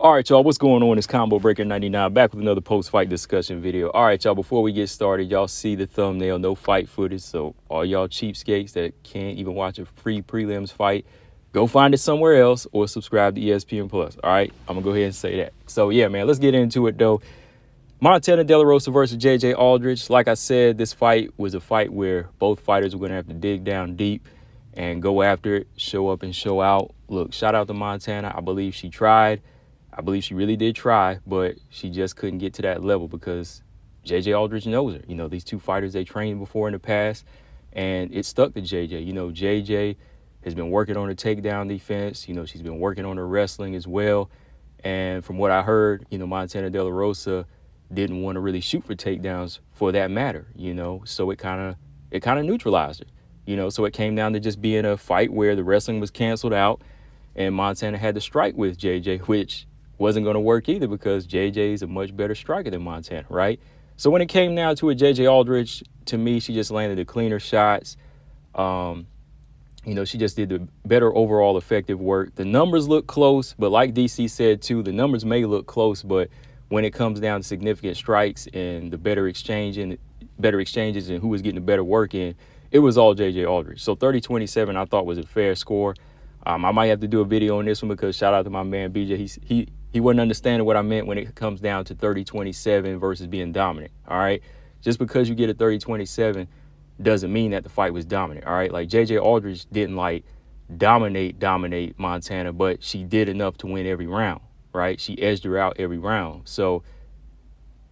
All right, y'all, what's going on? It's Combo Breaker 99 back with another post-fight discussion video. All right, y'all, before we get started, y'all see the thumbnail, no fight footage. So all y'all cheapskates that can't even watch a free prelims fight, go find it somewhere else or subscribe to ESPN Plus. All right, I'm going to go ahead and say that. So, yeah, man, let's get into it, though. Montana De La Rosa versus J.J. Aldrich. Like I said, this fight was a fight where both fighters were going to have to dig down deep and go after it, show up and show out. Look, shout out to Montana. I believe she tried. I believe she really did try, but she just couldn't get to that level because J.J. Aldrich knows her. You know, these two fighters, they trained before in the past, and it stuck to J.J. You know, J.J. has been working on her takedown defense. You know, she's been working on her wrestling as well. And from what I heard, you know, Montana De La Rosa didn't want to really shoot for takedowns for that matter, you know, so it kind of neutralized her, you know, so it came down to just being a fight where the wrestling was canceled out and Montana had to strike with JJ, which wasn't going to work either because JJ is a much better striker than Montana, right? So when it came down to it, JJ Aldrich, to me, she just landed the cleaner shots. You know, she just did the better overall effective work. The numbers look close, but like DC said too, the numbers may look close, but when it comes down to significant strikes and the better exchanges and who was getting the better work in, it was all JJ Aldrich. So 30-27 I thought was a fair score. I might have to do a video on this one because shout out to my man BJ. He wasn't understanding what I meant when it comes down to 30-27 versus being dominant. All right. Just because you get a 30-27 doesn't mean that the fight was dominant. All right. Like JJ Aldrich didn't like dominate Montana, but she did enough to win every round. Right. She edged her out every round. So,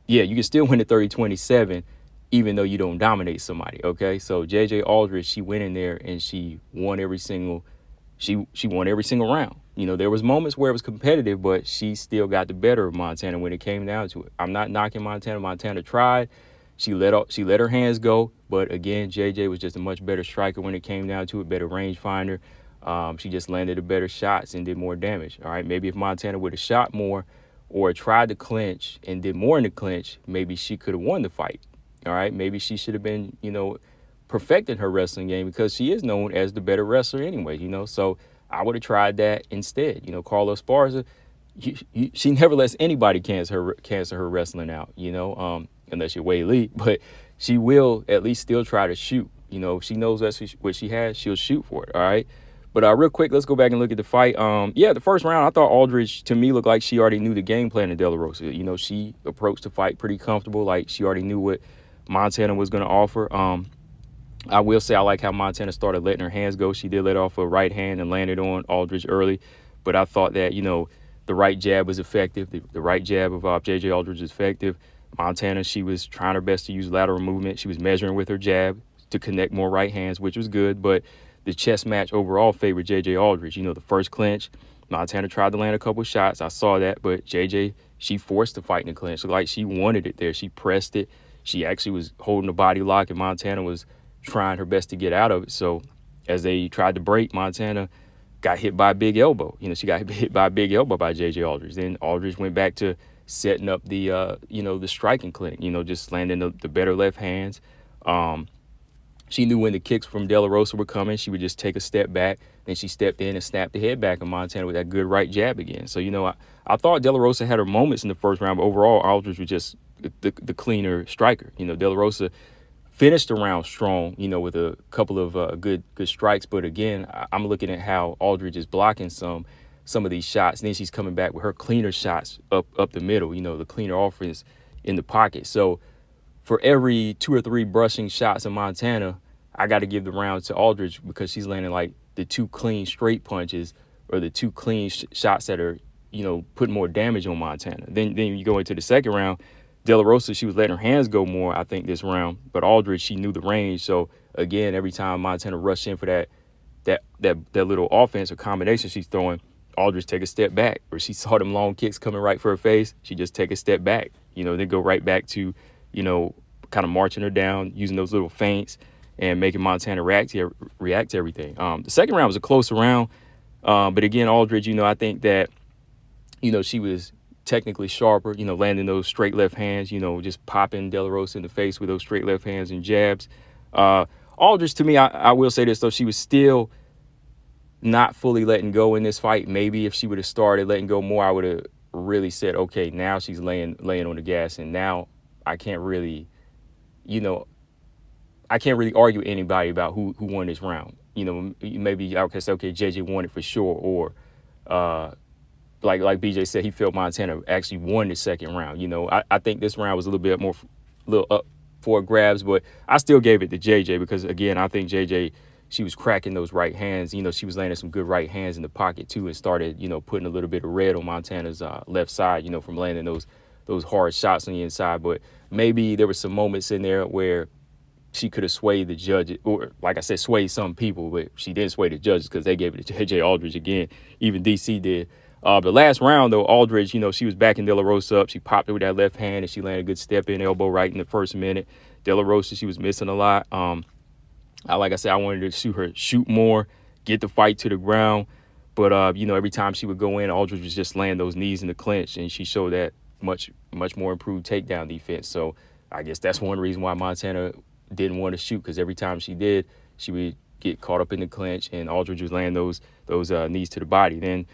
yeah, you can still win at 30-27 even though you don't dominate somebody. OK, so JJ Aldrich, she went in there and she won every single round. You know, there was moments where it was competitive, but she still got the better of Montana when it came down to it. I'm not knocking Montana. Montana tried. She let her hands go. But again, JJ was just a much better striker when it came down to it, better rangefinder. She just landed the better shots and did more damage. All right, maybe if Montana would have shot more or tried to clinch and did more in the clinch, maybe she could have won the fight. All right, maybe she should have been, you know, perfecting her wrestling game because she is known as the better wrestler anyway, you know. So I would have tried that instead. You know, Carla Esparza, she never lets anybody cancel her wrestling out, you know, unless you're Wei Lee. But she will at least still try to shoot. You know, if she knows that's what she has, she'll shoot for it, all right? But real quick, let's go back and look at the fight. Yeah, the first round, I thought Aldrich, to me, looked like she already knew the game plan of De La Rosa. You know, she approached the fight pretty comfortable, like she already knew what Montana was going to offer. I will say I like how Montana started letting her hands go. She did let off a right hand and landed on Aldrich early. But I thought that, you know, the right jab was effective. The right jab of J.J. Aldrich is effective. Montana, she was trying her best to use lateral movement. She was measuring with her jab to connect more right hands, which was good. But the chess match overall favored J.J. Aldrich. You know, the first clinch, Montana tried to land a couple shots. I saw that. But J.J., she forced the fight in the clinch. So, like, she wanted it there. She pressed it. She actually was holding a body lock, and Montana was trying her best to get out of it. So as they tried to break, Montana got hit by a big elbow. You know, she got hit by a big elbow by J.J. Aldrich. Then Aldrich went back to setting up the, you know, the striking clinic, you know, just landing the better left hands. She knew when the kicks from De La Rosa were coming, she would just take a step back. Then she stepped in and snapped the head back of Montana with that good right jab again. So, you know, I thought De La Rosa had her moments in the first round, but overall, Aldrich was just the cleaner striker. You know, De La Rosa finished the round strong, you know, with a couple of good strikes. But again, I'm looking at how Aldrich is blocking some of these shots. And then she's coming back with her cleaner shots up the middle, you know, the cleaner offense in the pocket. So for every 2 or 3 brushing shots in Montana, I got to give the round to Aldrich because she's landing like the 2 clean straight punches or the 2 clean shots that are, you know, putting more damage on Montana. Then you go into the second round, De La Rosa, she was letting her hands go more, I think, this round. But Aldrich, she knew the range. So, again, every time Montana rushed in for that little offense or combination she's throwing, Aldrich take a step back. Or she saw them long kicks coming right for her face, she just take a step back. You know, then go right back to, you know, kind of marching her down, using those little feints and making Montana react to everything. The second round was a closer round. But, again, Aldrich, you know, I think that, you know, she was technically sharper, you know, landing those straight left hands, you know, just popping De La Rosa in the face with those straight left hands and jabs. Aldrich, to me, I will say this, though, she was still not fully letting go in this fight. Maybe if she would have started letting go more, I would have really said, okay, now she's laying on the gas, and now I can't really, you know, I can't really argue with anybody about who won this round. You know, maybe I could say, okay, JJ won it for sure, or uh, like BJ said, he felt Montana actually won the second round. You know, I think this round was a little bit more, little up for grabs, but I still gave it to JJ because again, I think JJ, she was cracking those right hands. You know, she was landing some good right hands in the pocket too, and started, you know, putting a little bit of red on Montana's left side. You know, from landing those hard shots on the inside. But maybe there were some moments in there where she could have swayed the judges, or like I said, swayed some people, but she didn't sway the judges because they gave it to JJ Aldrich again. Even DC did. The last round, though, Aldrich, you know, she was backing De La Rosa up. She popped it with that left hand, and she landed a good step in, elbow right in the first minute. De La Rosa, she was missing a lot. Like I said, I wanted to shoot more, get the fight to the ground. But, you know, every time she would go in, Aldrich was just laying those knees in the clinch, and she showed that much more improved takedown defense. So I guess that's one reason why Montana didn't want to shoot, because every time she did, she would get caught up in the clinch, and Aldrich was laying those knees to the body. Then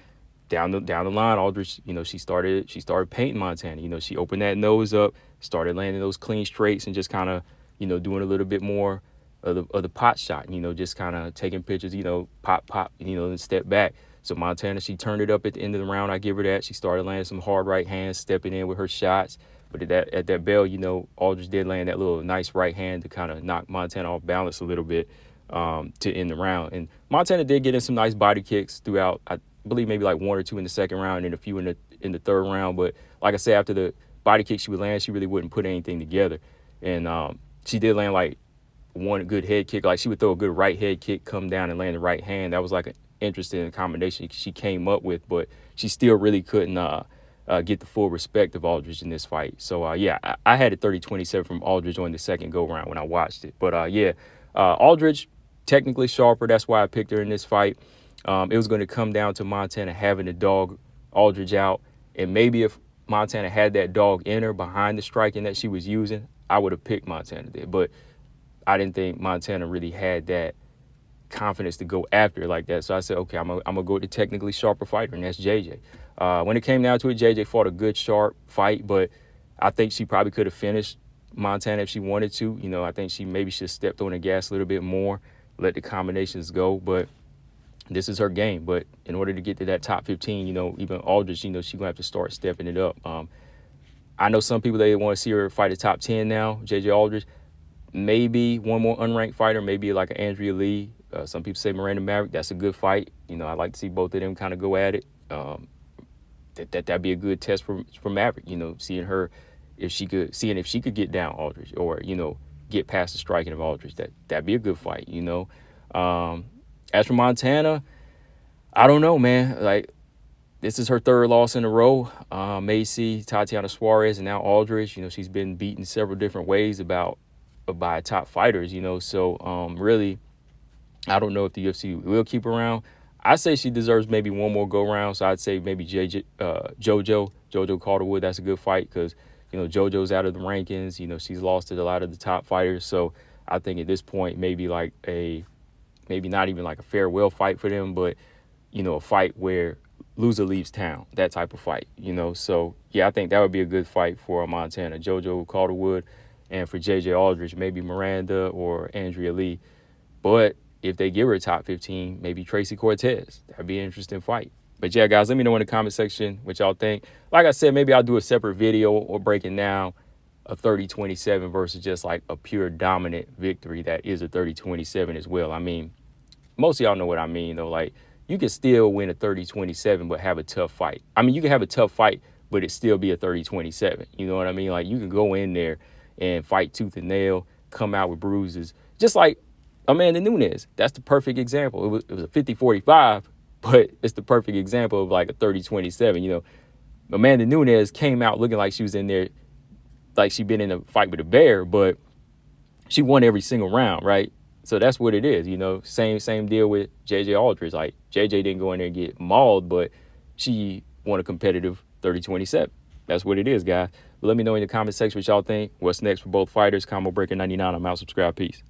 down the line, Aldrich, you know, she started painting Montana. You know, she opened that nose up, started landing those clean straights, and just kind of, you know, doing a little bit more of the pot shot. You know, just kind of taking pictures. You know, pop, you know, and step back. So Montana, she turned it up at the end of the round. I give her that. She started landing some hard right hands, stepping in with her shots. But at that bell, you know, Aldrich did land that little nice right hand to kind of knock Montana off balance a little bit to end the round. And Montana did get in some nice body kicks throughout. I believe maybe like one or two in the second round and a few in the third round. But like I said, after the body kick she would land, she really wouldn't put anything together. And she did land like one good head kick. Like she would throw a good right head kick, come down and land the right hand. That was like an interesting combination she came up with, but she still really couldn't get the full respect of Aldrich in this fight. So, yeah, I had it 30-27 from Aldrich on the second go-round when I watched it. But, yeah, Aldrich, technically sharper. That's why I picked her in this fight. It was going to come down to Montana having to dog Aldrich out. And maybe if Montana had that dog in her behind the striking that she was using, I would have picked Montana there. But I didn't think Montana really had that confidence to go after it like that. So I said, okay, I'm gonna go with the technically sharper fighter, and that's JJ. When it came down to it, JJ fought a good, sharp fight, but I think she probably could have finished Montana if she wanted to. You know, I think she maybe should have stepped on the gas a little bit more, let the combinations go, but this is her game. But in order to get to that top 15, you know, even Aldrich, you know, she's going to have to start stepping it up. I know some people, they want to see her fight a top 10 now, JJ Aldrich. Maybe one more unranked fighter, maybe like an Andrea Lee. Some people say Miranda Maverick. That's a good fight. You know, I'd like to see both of them kind of go at it. That'd be a good test for Maverick. You know, seeing if she could get down Aldrich, or, you know, get past the striking of Aldrich. That'd be a good fight. You know, as for Montana, I don't know, man. Like, this is her third loss in a row. Macy, Tatiana Suarez, and now Aldrich. You know, she's been beaten several different ways by top fighters. You know, so really, I don't know if the UFC will keep her around. I say she deserves maybe one more go round. So I'd say maybe JoJo Calderwood. That's a good fight because, you know, JoJo's out of the rankings. You know, she's lost to a lot of the top fighters. So I think at this point, maybe not even like a farewell fight for them, but, you know, a fight where loser leaves town, that type of fight, you know. So, yeah, I think that would be a good fight for Montana. JoJo Calderwood, and for JJ Aldrich, maybe Miranda or Andrea Lee. But if they give her a top 15, maybe Tracy Cortez. That'd be an interesting fight. But yeah, guys, let me know in the comment section what y'all think. Like I said, maybe I'll do a separate video or breaking down a 30-27 versus just like a pure dominant victory that is a 30-27 as well. I mean, most of y'all know what I mean, though. Like, you can still win a 30-27 but have a tough fight. I mean, you can have a tough fight, but it still be a 30-27. You know what I mean? Like, you can go in there and fight tooth and nail, come out with bruises, just like Amanda Nunes. That's the perfect example. It was a 50-45, but it's the perfect example of like a 30-27. You know, Amanda Nunes came out looking like she was in there, like she'd been in a fight with a bear, but she won every single round, right? So that's what it is, you know. Same deal with JJ Aldrich. Like, JJ didn't go in there and get mauled, but she won a competitive 30-27. That's what it is, guys. But let me know in the comment section what y'all think. What's next for both fighters? Combo Breaker 99. I'm out. Subscribe. Peace.